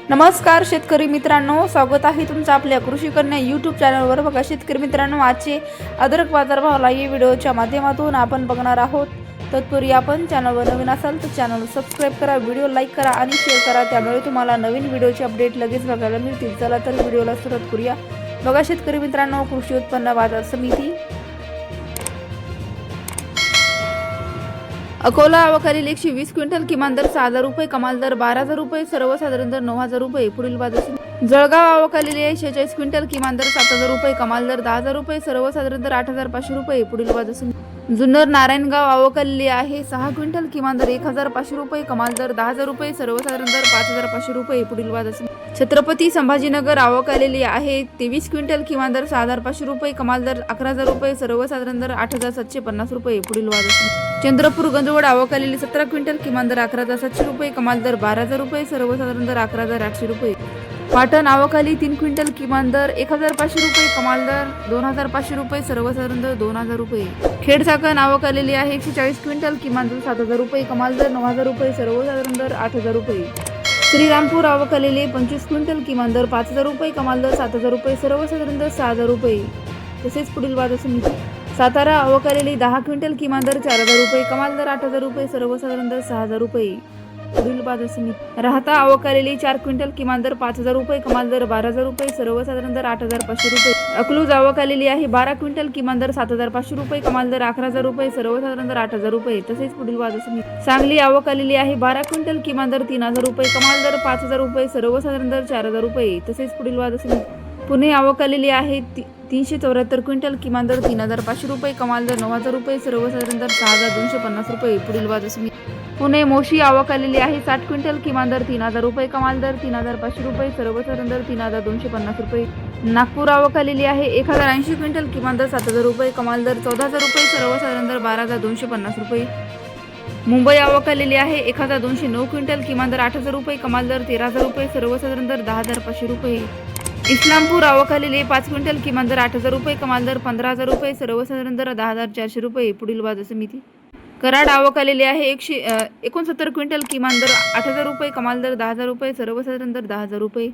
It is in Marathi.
नमस्कार शेतकरी मित्रांनो, स्वागत आहे तुमचं आपल्या कृषी कन्या यूट्यूब चॅनलवर। बघा शेतकरी मित्रांनो, आजचे अद्रक बाजारभाव लाईव्ह व्हिडिओच्या माध्यमातून आपण बघणार आहोत। तत्पूर्वी आपण चॅनलवर नवीन असाल तर चॅनल सबस्क्राइब करा, व्हिडिओ लाईक करा आणि शेअर करा, त्यामुळे तुम्हाला नवीन व्हिडिओचे अपडेट लगेच बघायला मिळतील। चला तर व्हिडिओला सुरुवात करूया। बघा शेतकरी मित्रांनो, कृषी उत्पन्न बाजार समिती अकोला आवकालील 120 क्विंटल, किमान दर 6,000 रुपये, कमाल दर 12,000 रुपये, सर्वसाधारण दर 9,000 रुपये। पुढील बाजार जळगाव आवकालील 46 क्विंटल, किमान दर 7,000 रुपये, कमाल दर 10,000 रुपये, सर्वसाधारण दर 8,500 रुपये। पुढील बाजार जुन्नर नारायणगाव आवकालील आहे 6 क्विंटल, किमान दर 1,500 रुपये, कमाल दर 10,000 रुपये, सर्वसाधारण दर 5,500 रुपये। पुढील बाजार छत्रपती संभाजीनगर आवकालील आहे 23 क्विंटल, किमान दर 6,500 रुपये, कमाल दर 11,000 रुपये, सर्वसाधारण दर 8,750 रुपये। पुढील बाजार चंद्रपूर गंजवड आवकालील 17 क्विंटल, किमान दर 11,700 रुपये, कमाल दर 12,000 रुपये, सर्वसाधारण दर 11,800 रुपये। पाटण आवकाली 3 क्विंटल, किमान दर 1,500 रुपये, कमाल दर 2,500 रुपये, सर्वसाधारण दर 2,000 रुपये। खेड चाकण आवकालील आहे 140 क्विंटल, किमान दर 7,000 रुपये, कमाल दर 9,000 रुपये, सर्वसाधारण दर 8,000 रुपये। श्रीरामपूर आवकालील 25 क्विंटल, किमान दर 5,000 रुपये, कमाल दर 7,000 रुपये, सर्वसाधारण दर 6,000 रुपये। तसेच पुढील बाजार समिती सातारा आवकालील 10 क्विंटल, किमान दर 4,000 रुपये, कमाल दर 8,000 रुपये, सर्वसाधारण दर 6,000 रुपये। पुढील बाजार समिती राहता आवकालील 4 क्विंटल, किमान दर 5,000 रुपये, कमाल दर 12,000 रुपये, सर्वसाधारण दर 8,500 रुपये। अकलूज आवकालील आहे 12 क्विंटल, किमान दर 7,500 रुपये, कमाल दर 11,000 रुपये, सर्वसाधारण दर 8,000 रुपये। तसेच पुढील बाजार समिती सांगली आवकालील आहे 12 क्विंटल, किमान दर 3,000 रुपये, कमाल दर 5,000 रुपये, सर्वसाधारण दर 4,000 रुपये। तसेच पुढील बाजार समिती पुणे आवकालील आहे 374 क्विंटल, किमान दर 3,500 रुपये, कमाल दर 9,000 रुपये, सर्वसाधारण दर 6,250 रुपये। पुढील बाजार समिती पुणे मोशी आवकालील आहे 60 क्विंटल, किमान दर 3,000 रुपये, कमाल दर 3,500 रुपये, सर्वसाधारण दर 3,250 रुपये। नागपूर आवकालील आहे 1,080 क्विंटल, किमान दर 7,000 रुपये, कमाल दर 14,000 रुपये, सर्वसाधारण दर 12,250 रुपये। मुंबई आवकालील आहे 1,209 क्विंटल, किमान दर 8,000 रुपये, कमाल दर 13,000 रुपये, सर्वसाधारण दर 10,500 रुपये। इस्लामपूर आवकालील 5 क्विंटल, किमान दर 8,000 रुपये, कमाल दर 15,000 रुपये, सर्वसाधारण दर 10,400 रुपये। पुढील बाजार समिती कराड आवकालील आहे 169 क्विंटल, किमान दर 8,000 रुपये, कमाल दर 10,000 रुपये, सर्वसाधारण दर 10,000 रुपये।